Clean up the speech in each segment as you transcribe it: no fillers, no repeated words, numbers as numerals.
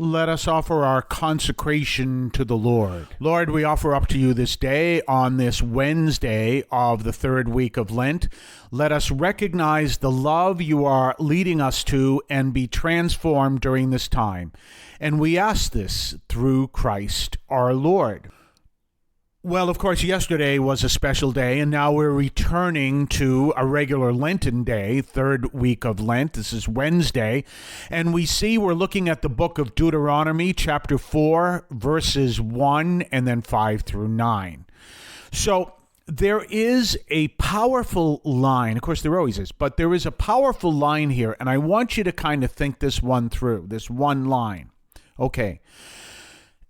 Let us offer our consecration to the Lord. Lord, we offer up to you this day, on this Wednesday of the third week of Lent. Let us recognize the love you are leading us to and be transformed during this time. And we ask this through Christ our Lord. Well, of course, yesterday was a special day, and now we're returning to a regular Lenten day, third week of Lent. This is Wednesday, and we see we're looking at the book of Deuteronomy, chapter 4, verses 1 and then 5 through 9. So there is a powerful line. Of course, there always is, but there is a powerful line here, and I want you to kind of think this one through, this one line. Okay,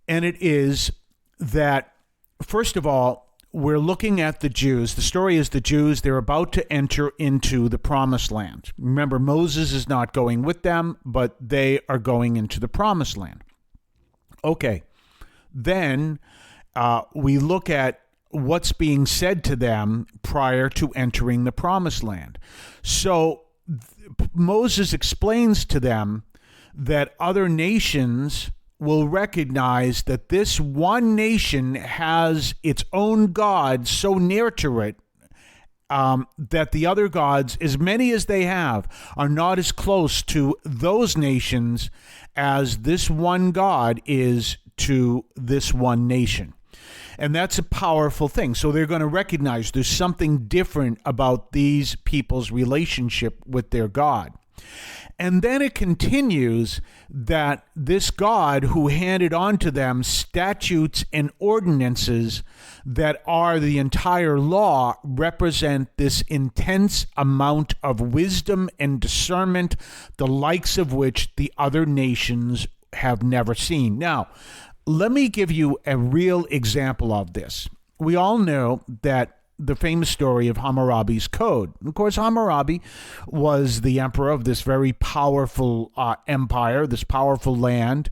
and it is that first of all, we're looking at the Jews. The story is the Jews, they're about to enter into the promised land. Remember, Moses is not going with them, but they are going into the promised land. Okay, then we look at what's being said to them prior to entering the promised land. So Moses explains to them that other nations will recognize that this one nation has its own God so near to it that the other gods, as many as they have, are not as close to those nations as this one God is to this one nation. And that's a powerful thing. So they're going to recognize there's something different about these people's relationship with their God. And then it continues that this God who handed on to them statutes and ordinances that are the entire law represent this intense amount of wisdom and discernment, the likes of which the other nations have never seen. Now, let me give you a real example of this. We all know that the famous story of Hammurabi's Code. Of course, Hammurabi was the emperor of this very powerful empire, this powerful land,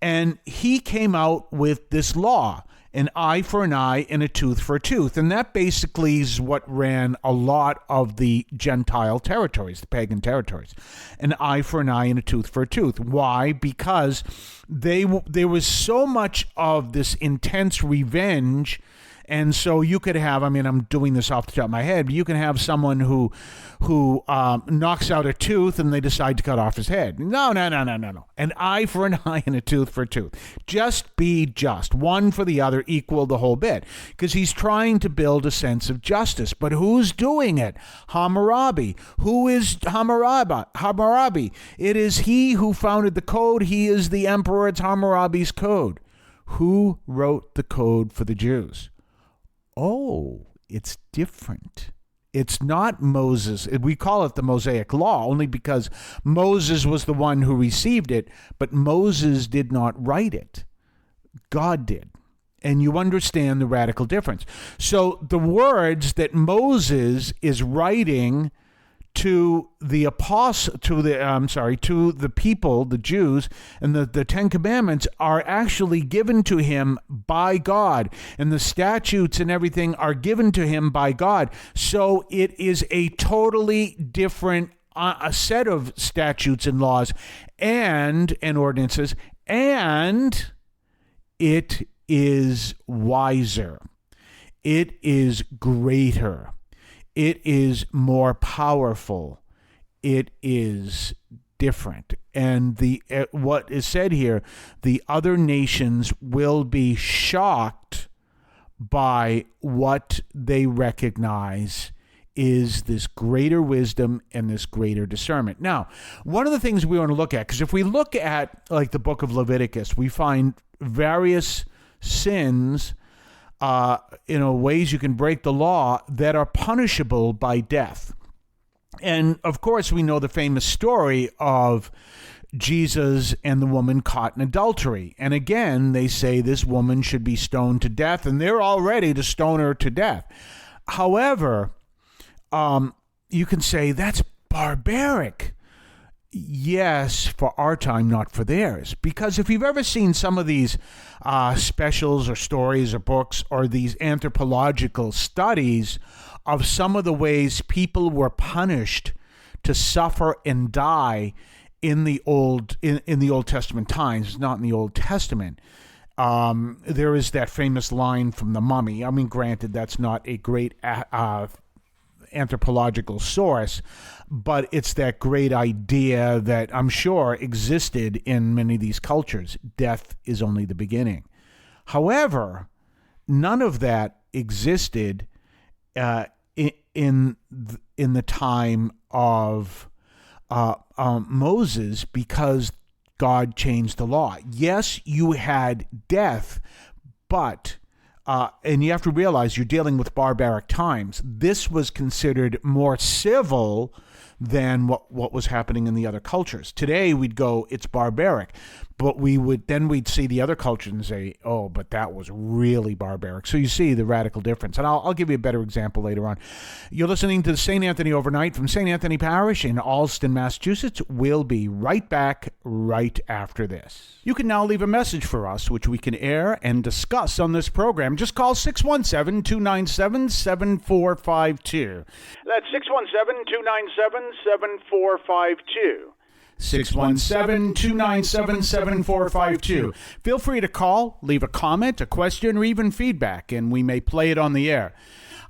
and he came out with this law, an eye for an eye and a tooth for a tooth. And that basically is what ran a lot of the Gentile territories, the pagan territories. An eye for an eye and a tooth for a tooth. Why? Because there was so much of this intense revenge. And so you could have, I'm doing this off the top of my head, but you can have someone who knocks out a tooth and they decide to cut off his head. No. An eye for an eye and a tooth for a tooth. Just be just. One for the other, equal the whole bit. Because he's trying to build a sense of justice. But who's doing it? Hammurabi. Who is Hammurabi? It is he who founded the code. He is the emperor. It's Hammurabi's code. Who wrote the code for the Jews? Oh, it's different. It's not Moses. We call it the Mosaic Law only because Moses was the one who received it, but Moses did not write it. God did. And you understand the radical difference. So the words that Moses is writing to the people, the Jews, and the Ten Commandments are actually given to him by God, and the statutes and everything are given to him by God. So it is a totally different a set of statutes and laws and ordinances, and it is wiser. It is greater. It is more powerful. It is different. And what is said here, the other nations will be shocked by what they recognize is this greater wisdom and this greater discernment. Now, one of the things we want to look at, because if we look at like the book of Leviticus, we find various sins, ways you can break the law that are punishable by death. And of course, we know the famous story of Jesus and the woman caught in adultery. And again, they say this woman should be stoned to death, and they're all ready to stone her to death. However, you can say that's barbaric. Yes, for our time, not for theirs. Because if you've ever seen some of these specials or stories or books or these anthropological studies of some of the ways people were punished to suffer and die in the Old Testament times, not in the Old Testament. There is that famous line from The Mummy. I mean, granted, that's not a great anthropological source, but it's that great idea that I'm sure existed in many of these cultures. Death is only the beginning. However, none of that existed in the time of Moses, because God changed the law. Yes, you had death, but and you have to realize you're dealing with barbaric times. This was considered more civil than what was happening in the other cultures. Today we'd go, it's barbaric, but we'd see the other cultures and say, oh, but that was really barbaric. So you see the radical difference. And I'll give you a better example later on. You're listening to the St. Anthony Overnight from St. Anthony Parish in Allston, Massachusetts. We'll be right back right after this. You can now leave a message for us, which we can air and discuss on this program. Just call 617-297-7452. That's 617-297-7452. 617-297-7452. Feel free to call, leave a comment, a question, or even feedback, and we may play it on the air.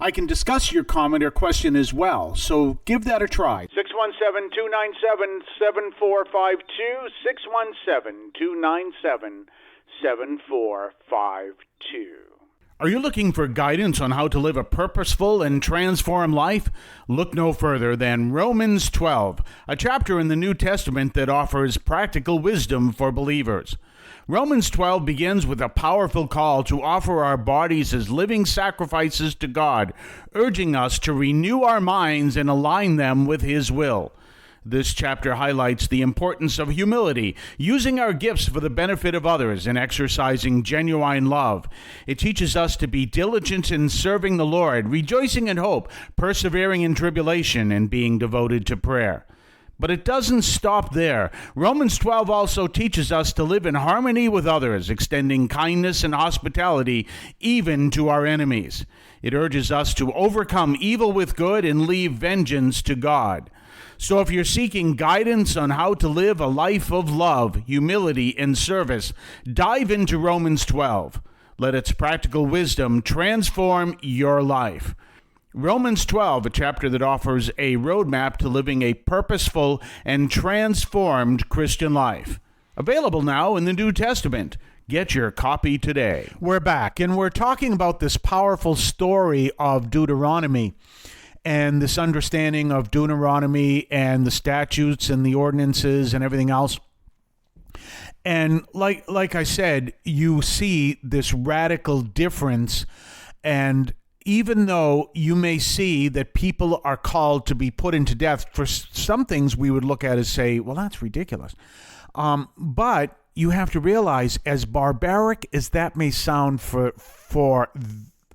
I can discuss your comment or question as well, so give that a try. 617-297-7452, 617-297-7452. Are you looking for guidance on how to live a purposeful and transformed life? Look no further than Romans 12, a chapter in the New Testament that offers practical wisdom for believers. Romans 12 begins with a powerful call to offer our bodies as living sacrifices to God, urging us to renew our minds and align them with His will. This chapter highlights the importance of humility, using our gifts for the benefit of others, and exercising genuine love. It teaches us to be diligent in serving the Lord, rejoicing in hope, persevering in tribulation, and being devoted to prayer. But it doesn't stop there. Romans 12 also teaches us to live in harmony with others, extending kindness and hospitality even to our enemies. It urges us to overcome evil with good and leave vengeance to God. So if you're seeking guidance on how to live a life of love, humility, and service, dive into Romans 12. Let its practical wisdom transform your life. Romans 12, a chapter that offers a roadmap to living a purposeful and transformed Christian life. Available now in the New Testament. Get your copy today. We're back, and we're talking about this powerful story of Deuteronomy, and this understanding of Deuteronomy and the statutes and the ordinances and everything else. And like I said, you see this radical difference. And even though you may see that people are called to be put into death, for some things we would look at as say, well, that's ridiculous. But you have to realize, as barbaric as that may sound for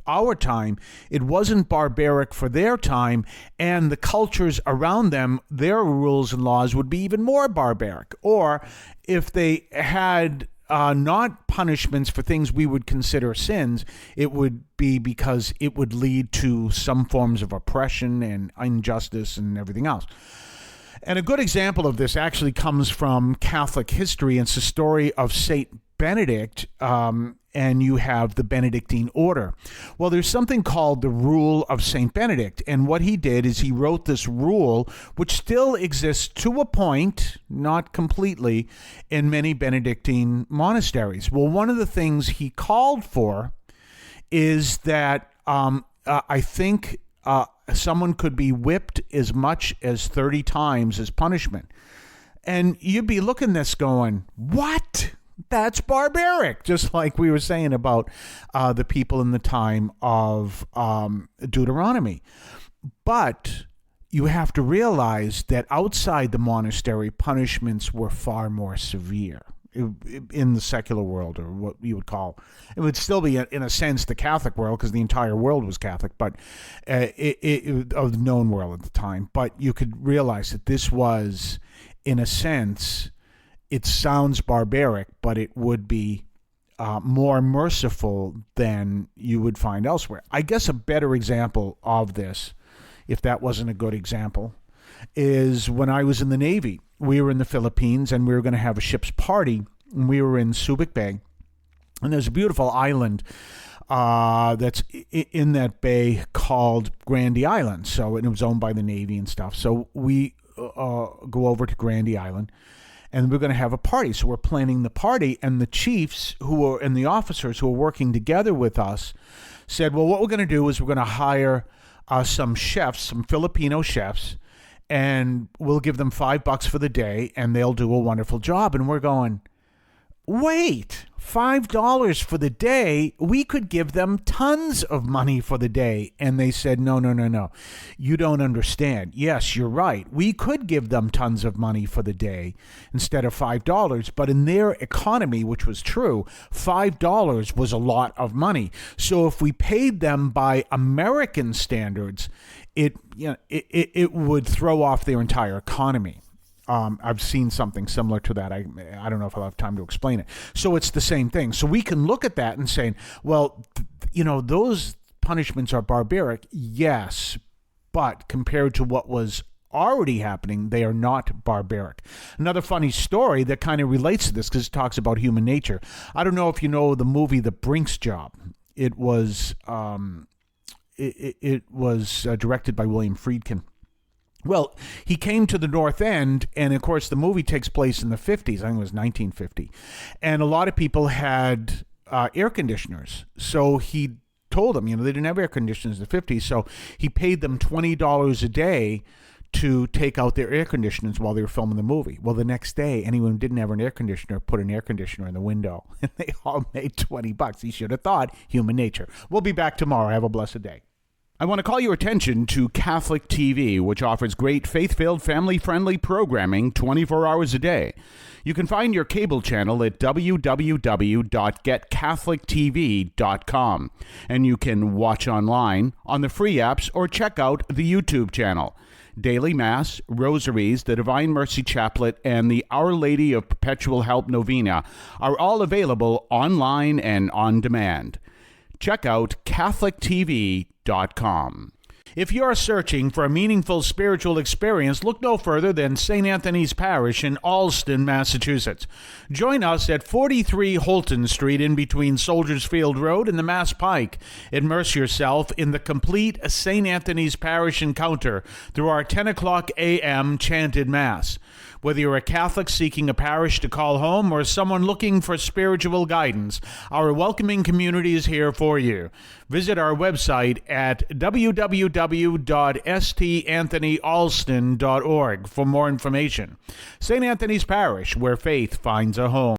our time, it wasn't barbaric for their time, and the cultures around them, their rules and laws would be even more barbaric. Or if they had not punishments for things we would consider sins, it would be because it would lead to some forms of oppression and injustice and everything else. And a good example of this actually comes from Catholic history. It's the story of Saint Benedict, and you have the Benedictine order. Well, there's something called the Rule of St. Benedict, and what he did is he wrote this rule, which still exists to a point, not completely, in many Benedictine monasteries. Well, one of the things he called for is that I think someone could be whipped as much as 30 times as punishment. And you'd be looking at this going, what? That's barbaric, just like we were saying about the people in the time of Deuteronomy. But you have to realize that outside the monastery, punishments were far more severe in the secular world, or what you would call, it would still be, in a sense, the Catholic world, because the entire world was Catholic, but of the known world at the time. But you could realize that this was, in a sense, it sounds barbaric, but it would be more merciful than you would find elsewhere. I guess a better example of this, if that wasn't a good example, is when I was in the Navy. we were in the Philippines, and we were going to have a ship's party. And we were in Subic Bay, and there's a beautiful island that's in that bay called Grandy Island. So it was owned by the Navy and stuff. So we go over to Grandy Island, and we're going to have a party. So we're planning the party, and the chiefs and the officers who are working together with us said, well, what we're going to do is we're going to hire some chefs, some Filipino chefs, and we'll give them $5 for the day, and they'll do a wonderful job. And we're going, wait, $5 for the day? We could give them tons of money for the day. And they said, no. You don't understand. Yes, you're right. We could give them tons of money for the day instead of $5. But in their economy, which was true, $5 was a lot of money. So if we paid them by American standards, it would throw off their entire economy. I've seen something similar to that. I don't know if I'll have time to explain it. So it's the same thing. So we can look at that and say, well, those punishments are barbaric. Yes, but compared to what was already happening, they are not barbaric. Another funny story that kind of relates to this, because it talks about human nature. I don't know if you know the movie The Brink's Job. It was directed by William Friedkin. Well, he came to the North End, and of course the movie takes place in the 50s. I think it was 1950. And a lot of people had air conditioners. So he told them, they didn't have air conditioners in the 50s, so he paid them $20 a day to take out their air conditioners while they were filming the movie. Well, the next day, anyone who didn't have an air conditioner put an air conditioner in the window, and they all made $20. He should have thought. Human nature. We'll be back tomorrow. Have a blessed day. I want to call your attention to Catholic TV, which offers great faith-filled, family-friendly programming 24 hours a day. You can find your cable channel at www.getcatholictv.com, and you can watch online on the free apps or check out the YouTube channel. Daily Mass, Rosaries, the Divine Mercy Chaplet, and the Our Lady of Perpetual Help Novena are all available online and on demand. Check out CatholicTV.com. If you're searching for a meaningful spiritual experience, look no further than St. Anthony's Parish in Allston, Massachusetts. Join us at 43 Holton Street in between Soldiers Field Road and the Mass Pike. Immerse yourself in the complete St. Anthony's Parish encounter through our 10 o'clock a.m. chanted Mass. Whether you're a Catholic seeking a parish to call home or someone looking for spiritual guidance, our welcoming community is here for you. Visit our website at www.stanthonyalston.org for more information. St. Anthony's Parish, where faith finds a home.